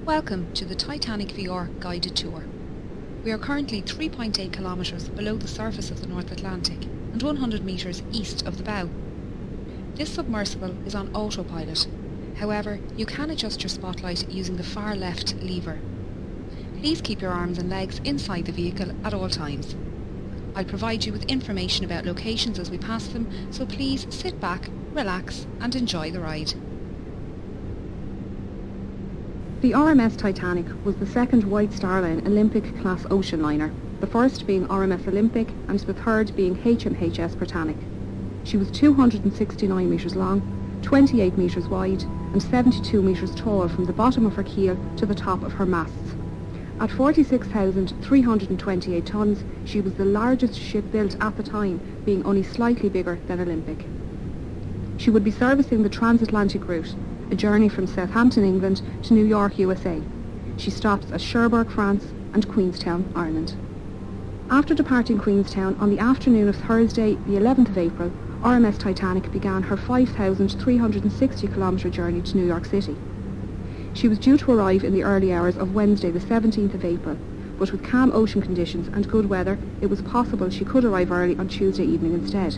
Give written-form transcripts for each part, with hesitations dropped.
Welcome to the Titanic VR guided tour. We are currently 3.8 kilometres below the surface of the North Atlantic and 100 metres east of the bow. This submersible is on autopilot. However, you can adjust your spotlight using the far left lever. Please keep your arms and legs inside the vehicle at all times. I'll provide you with information about locations as we pass them, so please sit back, relax and enjoy the ride. The RMS Titanic was the second White Star Line Olympic-class ocean liner, the first being RMS Olympic and the third being HMHS Britannic. She was 269 metres long, 28 metres wide and 72 metres tall from the bottom of her keel to the top of her masts. At 46,328 tonnes, she was the largest ship built at the time, being only slightly bigger than Olympic. She would be servicing the transatlantic route, a journey from Southampton, England to New York, USA. She stops at Cherbourg, France and Queenstown, Ireland. After departing Queenstown on the afternoon of Thursday, the 11th of April, RMS Titanic began her 5,360 kilometre journey to New York City. She was due to arrive in the early hours of Wednesday the 17th of April, but with calm ocean conditions and good weather, it was possible she could arrive early on Tuesday evening instead.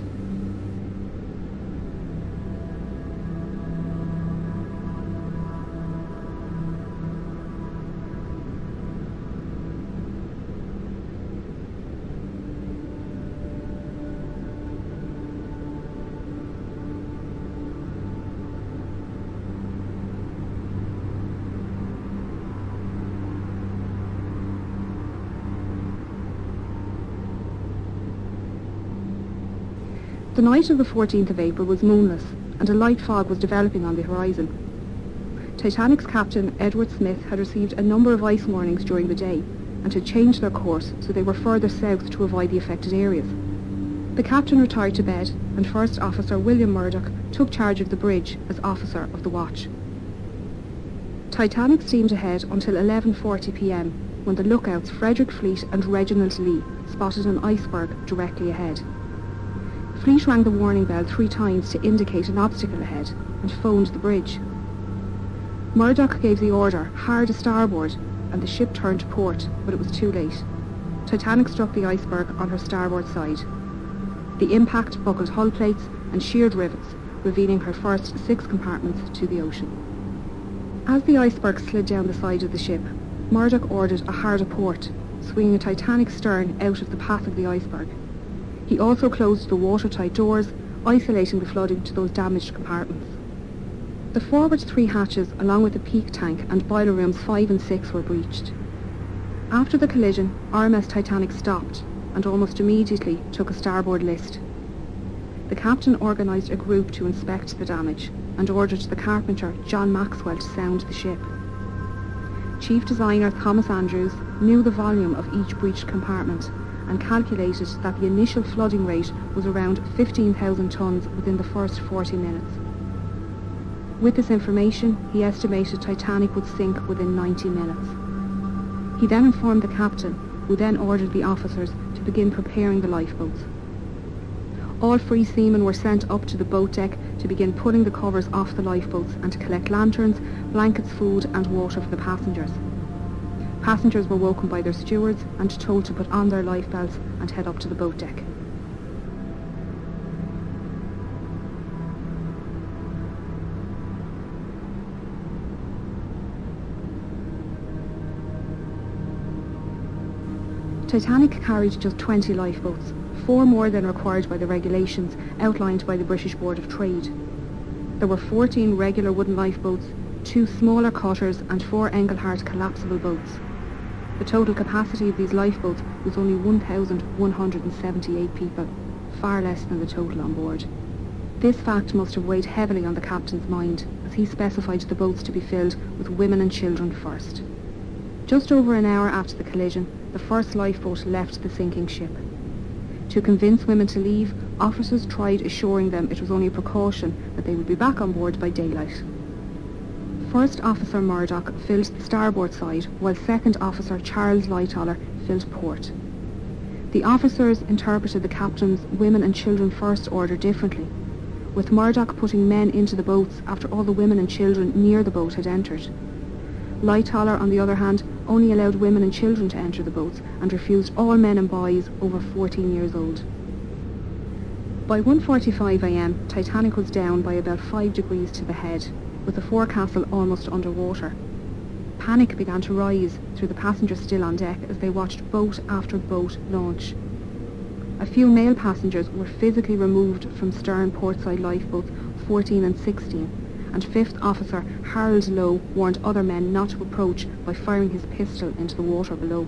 The night of the 14th of April was moonless and a light fog was developing on the horizon. Titanic's captain, Edward Smith, had received a number of ice warnings during the day and had changed their course so they were further south to avoid the affected areas. The captain retired to bed and First Officer William Murdoch took charge of the bridge as officer of the watch. Titanic steamed ahead until 11:40 p.m. when the lookouts Frederick Fleet and Reginald Lee spotted an iceberg directly ahead. Fleet rang the warning bell 3 times to indicate an obstacle ahead and phoned the bridge. Murdoch gave the order, hard a starboard, and the ship turned to port, but it was too late. Titanic struck the iceberg on her starboard side. The impact buckled hull plates and sheared rivets, revealing her first 6 compartments to the ocean. As the iceberg slid down the side of the ship, Murdoch ordered a hard a port, swinging Titanic's stern out of the path of the iceberg. He also closed the watertight doors, isolating the flooding to those damaged compartments. The forward 3 hatches, along with the peak tank and boiler rooms 5 and 6 were breached. After the collision, RMS Titanic stopped and almost immediately took a starboard list. The captain organised a group to inspect the damage and ordered the carpenter John Maxwell to sound the ship. Chief designer Thomas Andrews knew the volume of each breached compartment and calculated that the initial flooding rate was around 15,000 tonnes within the first 40 minutes. With this information, he estimated Titanic would sink within 90 minutes. He then informed the captain, who then ordered the officers to begin preparing the lifeboats. All free seamen were sent up to the boat deck to begin pulling the covers off the lifeboats and to collect lanterns, blankets, food and water for the passengers. Passengers were woken by their stewards and told to put on their life belts and head up to the boat deck. Titanic carried just 20 lifeboats, 4 more than required by the regulations outlined by the British Board of Trade. There were 14 regular wooden lifeboats, 2 smaller cutters and 4 Engelhart collapsible boats. The total capacity of these lifeboats was only 1,178 people, far less than the total on board. This fact must have weighed heavily on the captain's mind, as he specified the boats to be filled with women and children first. Just over an hour after the collision, the first lifeboat left the sinking ship. To convince women to leave, officers tried assuring them it was only a precaution, that they would be back on board by daylight. First Officer Murdoch filled the starboard side, while Second Officer Charles Lightoller filled port. The officers interpreted the captain's women and children first order differently, with Murdoch putting men into the boats after all the women and children near the boat had entered. Lightoller, on the other hand, only allowed women and children to enter the boats and refused all men and boys over 14 years old. By 1:45 a.m, Titanic was down by about 5 degrees to the head, with the forecastle almost underwater. Panic began to rise through the passengers still on deck as they watched boat after boat launch. A few male passengers were physically removed from stern portside lifeboats 14 and 16, and 5th Officer Harold Lowe warned other men not to approach by firing his pistol into the water below.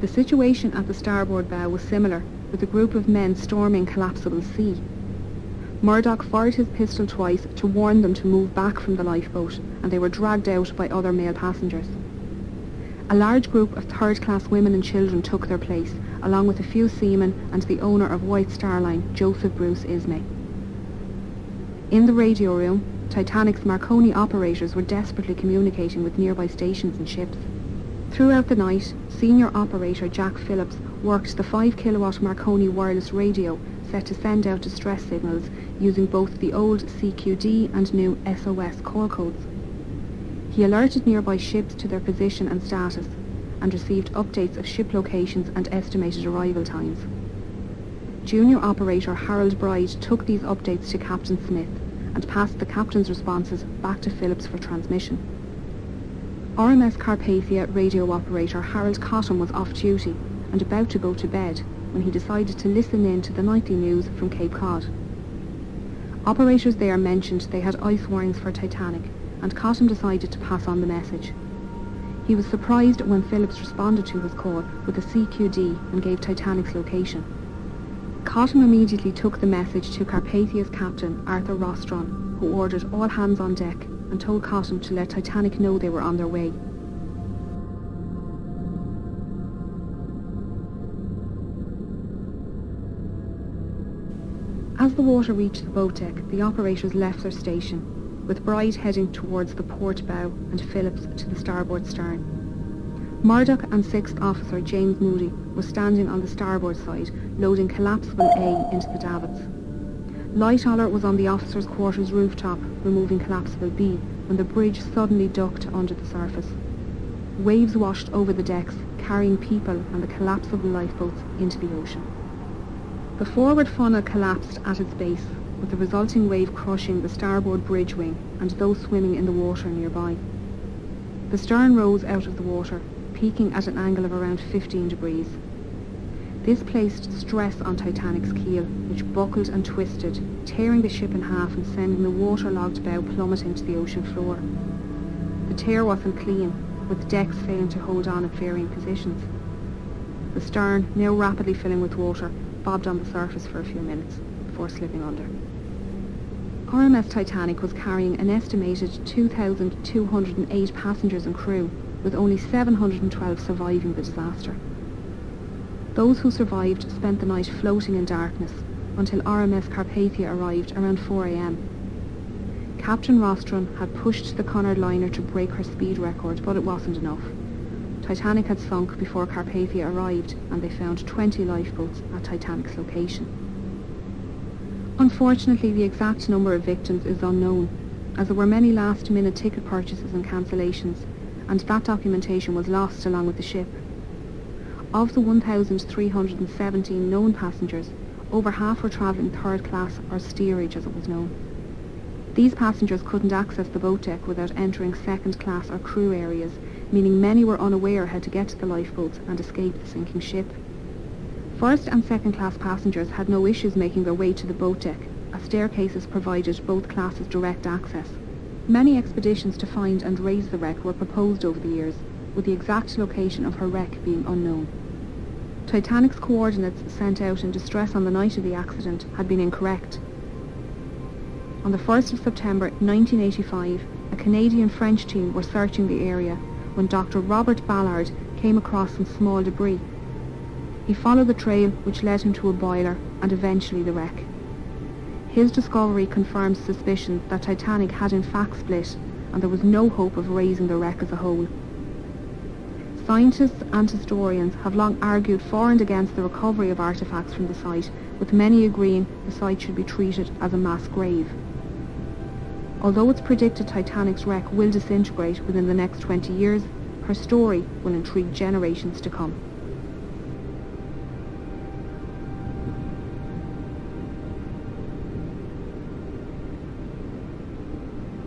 The situation at the starboard bow was similar, with a group of men storming collapsible sea. Murdoch fired his pistol twice to warn them to move back from the lifeboat, and they were dragged out by other male passengers. A large group of third-class women and children took their place, along with a few seamen and the owner of White Star Line, Joseph Bruce Ismay. In the radio room, Titanic's Marconi operators were desperately communicating with nearby stations and ships. Throughout the night, senior operator Jack Phillips worked the 5-kilowatt Marconi wireless radio set to send out distress signals using both the old CQD and new SOS call codes. He alerted nearby ships to their position and status, and received updates of ship locations and estimated arrival times. Junior operator Harold Bride took these updates to Captain Smith and passed the captain's responses back to Phillips for transmission. RMS Carpathia radio operator Harold Cotton was off duty and about to go to bed when he decided to listen in to the nightly news from Cape Cod. Operators there mentioned they had ice warnings for Titanic, and Cotton decided to pass on the message. He was surprised when Phillips responded to his call with a CQD and gave Titanic's location. Cotton immediately took the message to Carpathia's captain, Arthur Rostron, who ordered all hands on deck and told Cotton to let Titanic know they were on their way. As the water reached the boat deck, the operators left their station, with Bride heading towards the port bow and Phillips to the starboard stern. Murdoch and 6th Officer James Moody was standing on the starboard side, loading collapsible A into the davits. Lightoller was on the officers' quarters rooftop, removing collapsible B, when the bridge suddenly ducked under the surface. Waves washed over the decks, carrying people and the collapsible lifeboats into the ocean. The forward funnel collapsed at its base, with the resulting wave crushing the starboard bridge wing and those swimming in the water nearby. The stern rose out of the water, peaking at an angle of around 15 degrees. This placed stress on Titanic's keel, which buckled and twisted, tearing the ship in half and sending the waterlogged bow plummeting to the ocean floor. The tear wasn't clean, with decks failing to hold on at varying positions. The stern, now rapidly filling with water, bobbed on the surface for a few minutes before slipping under. RMS Titanic was carrying an estimated 2,208 passengers and crew, with only 712 surviving the disaster. Those who survived spent the night floating in darkness until RMS Carpathia arrived around 4 a.m. Captain Rostron had pushed the Cunard liner to break her speed record, but it wasn't enough. Titanic had sunk before Carpathia arrived, and they found 20 lifeboats at Titanic's location. Unfortunately, the exact number of victims is unknown, as there were many last-minute ticket purchases and cancellations, and that documentation was lost along with the ship. Of the 1,317 known passengers, over half were travelling third class or steerage as it was known. These passengers couldn't access the boat deck without entering second class or crew areas, meaning many were unaware how to get to the lifeboats and escape the sinking ship. First and second class passengers had no issues making their way to the boat deck, as staircases provided both classes direct access. Many expeditions to find and raise the wreck were proposed over the years, with the exact location of her wreck being unknown. Titanic's coordinates sent out in distress on the night of the accident had been incorrect. On the 1st of September 1985, a Canadian-French team were searching the area when Dr. Robert Ballard came across some small debris. He followed the trail which led him to a boiler and eventually the wreck. His discovery confirmed suspicions that Titanic had in fact split, and there was no hope of raising the wreck as a whole. Scientists and historians have long argued for and against the recovery of artefacts from the site, with many agreeing the site should be treated as a mass grave. Although it's predicted Titanic's wreck will disintegrate within the next 20 years, her story will intrigue generations to come.